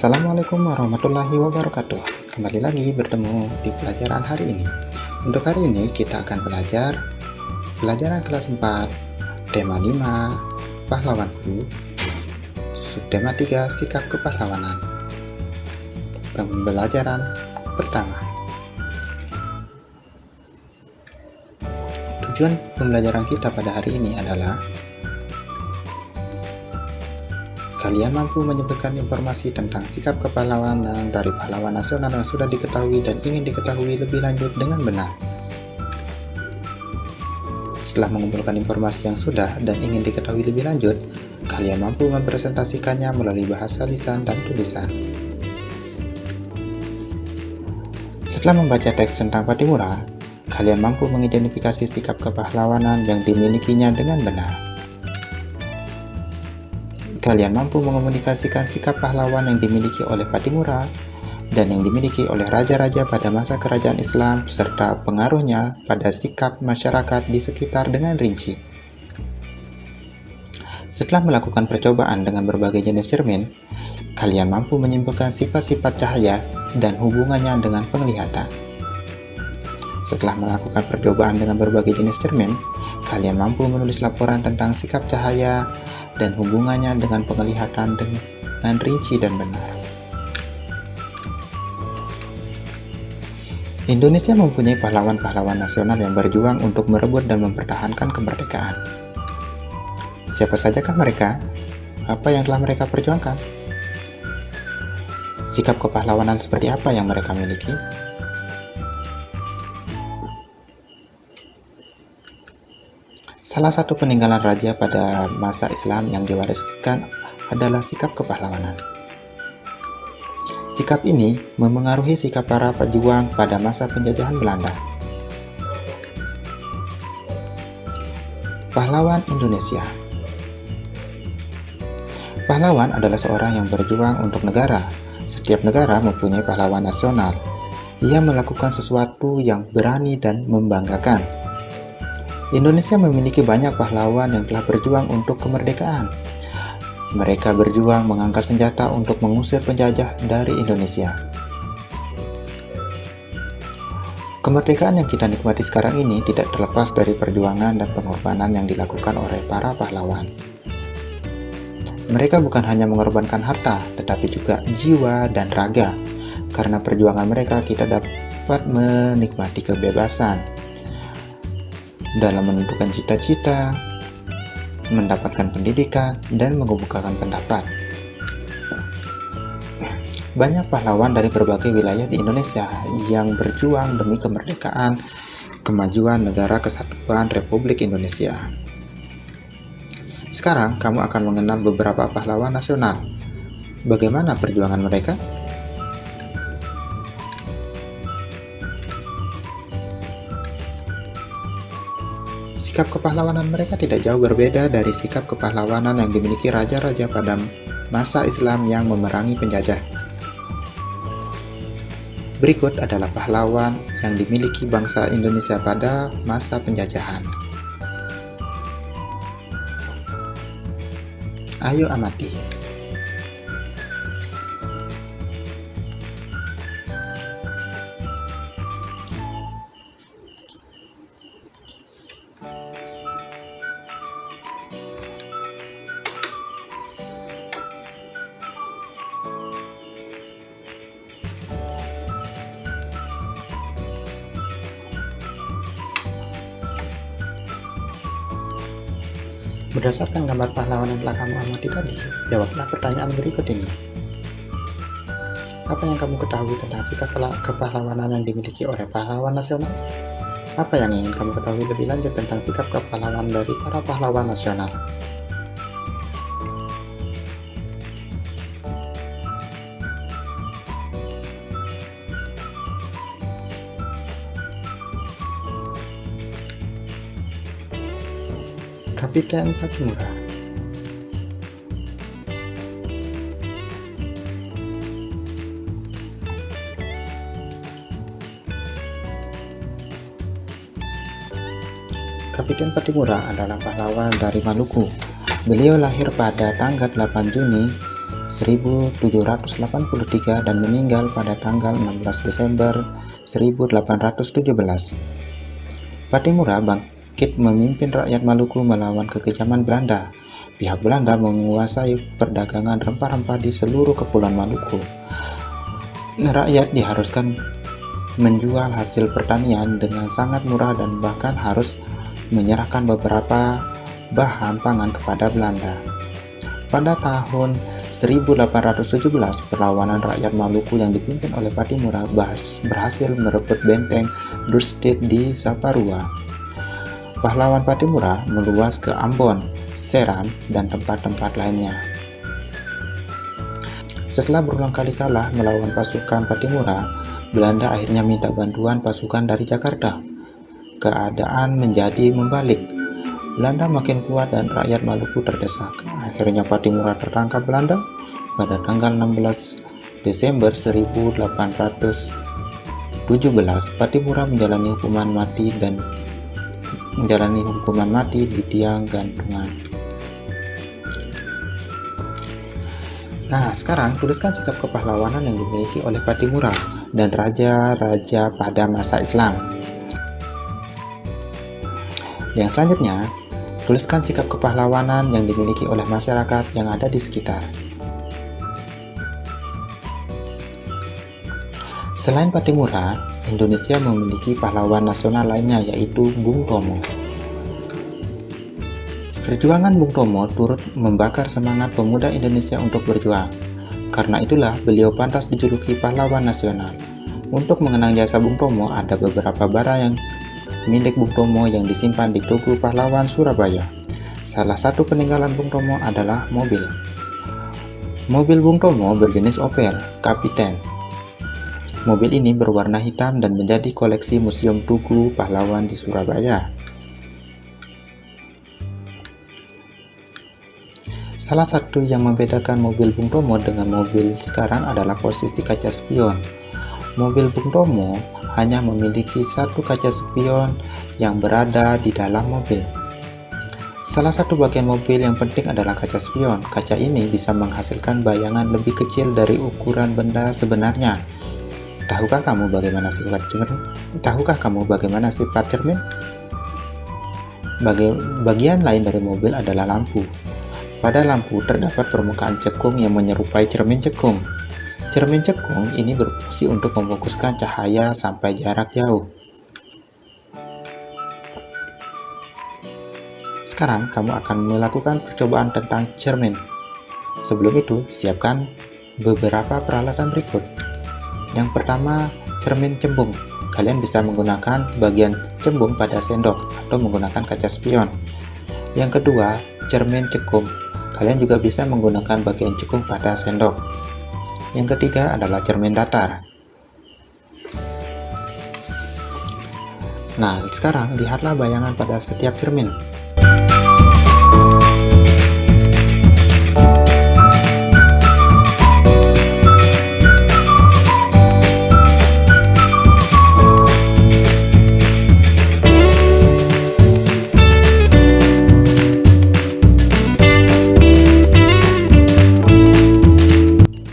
Assalamualaikum warahmatullahi wabarakatuh. Kembali lagi bertemu di pelajaran hari ini. Untuk hari ini kita akan belajar pelajaran kelas 4, tema 5, pahlawanku, subtema 3, sikap kepahlawanan. Pembelajaran pertama. Tujuan pembelajaran kita pada hari ini adalah kalian mampu menyebutkan informasi tentang sikap kepahlawanan dari pahlawan nasional yang sudah diketahui dan ingin diketahui lebih lanjut dengan benar. Setelah mengumpulkan informasi yang sudah dan ingin diketahui lebih lanjut, kalian mampu mempresentasikannya melalui bahasa lisan dan tulisan. Setelah membaca teks tentang Pattimura, kalian mampu mengidentifikasi sikap kepahlawanan yang dimilikinya dengan benar. Kalian mampu mengomunikasikan sikap pahlawan yang dimiliki oleh Pattimura dan yang dimiliki oleh raja-raja pada masa kerajaan Islam serta pengaruhnya pada sikap masyarakat di sekitar dengan rinci. Setelah melakukan percobaan dengan berbagai jenis cermin, kalian mampu menyimpulkan sifat-sifat cahaya dan hubungannya dengan penglihatan. Setelah melakukan percobaan dengan berbagai jenis cermin, kalian mampu menulis laporan tentang sikap cahaya dan hubungannya dengan penglihatan dengan rinci dan benar. Indonesia mempunyai pahlawan-pahlawan nasional yang berjuang untuk merebut dan mempertahankan kemerdekaan. Siapa sajakah mereka? Apa yang telah mereka perjuangkan? Sikap kepahlawanan seperti apa yang mereka miliki? Salah satu peninggalan raja pada masa Islam yang diwariskan adalah sikap kepahlawanan. Sikap ini memengaruhi sikap para pejuang pada masa penjajahan Belanda. Pahlawan Indonesia. Pahlawan adalah seorang yang berjuang untuk negara. Setiap negara mempunyai pahlawan nasional. Ia melakukan sesuatu yang berani dan membanggakan. Indonesia memiliki banyak pahlawan yang telah berjuang untuk kemerdekaan. Mereka berjuang mengangkat senjata untuk mengusir penjajah dari Indonesia. Kemerdekaan yang kita nikmati sekarang ini tidak terlepas dari perjuangan dan pengorbanan yang dilakukan oleh para pahlawan. Mereka bukan hanya mengorbankan harta, tetapi juga jiwa dan raga. Karena perjuangan mereka, kita dapat menikmati kebebasan dalam menentukan cita-cita, mendapatkan pendidikan, dan mengemukakan pendapat. Banyak pahlawan dari berbagai wilayah di Indonesia yang berjuang demi kemerdekaan, kemajuan negara kesatuan Republik Indonesia. Sekarang kamu akan mengenal beberapa pahlawan nasional. Bagaimana perjuangan mereka? Sikap kepahlawanan mereka tidak jauh berbeda dari sikap kepahlawanan yang dimiliki raja-raja pada masa Islam yang memerangi penjajah. Berikut adalah pahlawan yang dimiliki bangsa Indonesia pada masa penjajahan. Ayo amati. Berdasarkan gambar pahlawan yang telah kamu amati tadi, jawablah pertanyaan berikut ini. Apa yang kamu ketahui tentang sikap kepahlawanan yang dimiliki oleh pahlawan nasional? Apa yang ingin kamu ketahui lebih lanjut tentang sikap kepahlawanan dari para pahlawan nasional? Kapiten Pattimura. Kapiten Pattimura adalah pahlawan dari Maluku. Beliau lahir pada tanggal 8 Juni 1783 dan meninggal pada tanggal 16 Desember 1817. Pattimura bangkit memimpin rakyat Maluku melawan kekejaman Belanda. Pihak Belanda menguasai perdagangan rempah-rempah di seluruh kepulauan Maluku. Rakyat diharuskan menjual hasil pertanian dengan sangat murah dan bahkan harus menyerahkan beberapa bahan pangan kepada Belanda. Pada tahun 1817, perlawanan rakyat Maluku yang dipimpin oleh Pattimura berhasil merebut benteng Dustit di Saparua. Pahlawan Pattimura meluas ke Ambon, Seram, dan tempat-tempat lainnya. Setelah berulang kali kalah melawan pasukan Pattimura, Belanda akhirnya minta bantuan pasukan dari Jakarta. Keadaan menjadi membalik. Belanda makin kuat dan rakyat Maluku terdesak. Akhirnya Pattimura tertangkap Belanda pada tanggal 16 Desember 1817. Pattimura menjalani hukuman mati di tiang gantungan. Nah, sekarang tuliskan sikap kepahlawanan yang dimiliki oleh Pattimura dan raja-raja pada masa Islam. Yang selanjutnya, tuliskan sikap kepahlawanan yang dimiliki oleh masyarakat yang ada di sekitar. Selain Pattimura, Indonesia memiliki pahlawan nasional lainnya yaitu Bung Tomo. Perjuangan Bung Tomo turut membakar semangat pemuda Indonesia untuk berjuang. Karena itulah beliau pantas dijuluki pahlawan nasional. Untuk mengenang jasa Bung Tomo, ada beberapa bara yang milik Bung Tomo yang disimpan di Tugu Pahlawan, Surabaya. Salah satu peninggalan Bung Tomo adalah mobil. Mobil Bung Tomo berjenis Opel Kapiten. Mobil ini berwarna hitam dan menjadi koleksi Museum Tugu Pahlawan di Surabaya. Salah satu yang membedakan mobil Bung Tomo dengan mobil sekarang adalah posisi kaca spion. Mobil Bung Tomo hanya memiliki satu kaca spion yang berada di dalam mobil. Salah satu bagian mobil yang penting adalah kaca spion. Kaca ini bisa menghasilkan bayangan lebih kecil dari ukuran benda sebenarnya. Tahukah kamu bagaimana sifat cermin? Bagian lain dari mobil adalah lampu. Pada lampu terdapat permukaan cekung yang menyerupai cermin cekung. Cermin cekung ini berfungsi untuk memfokuskan cahaya sampai jarak jauh. Sekarang kamu akan melakukan percobaan tentang cermin. Sebelum itu, siapkan beberapa peralatan berikut. Yang pertama, cermin cembung. Kalian bisa menggunakan bagian cembung pada sendok atau menggunakan kaca spion. Yang kedua, cermin cekung. Kalian juga bisa menggunakan bagian cekung pada sendok. Yang ketiga adalah cermin datar. Nah, sekarang lihatlah bayangan pada setiap cermin.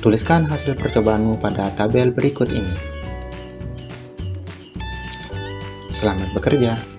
Tuliskan hasil percobaanmu pada tabel berikut ini. Selamat bekerja!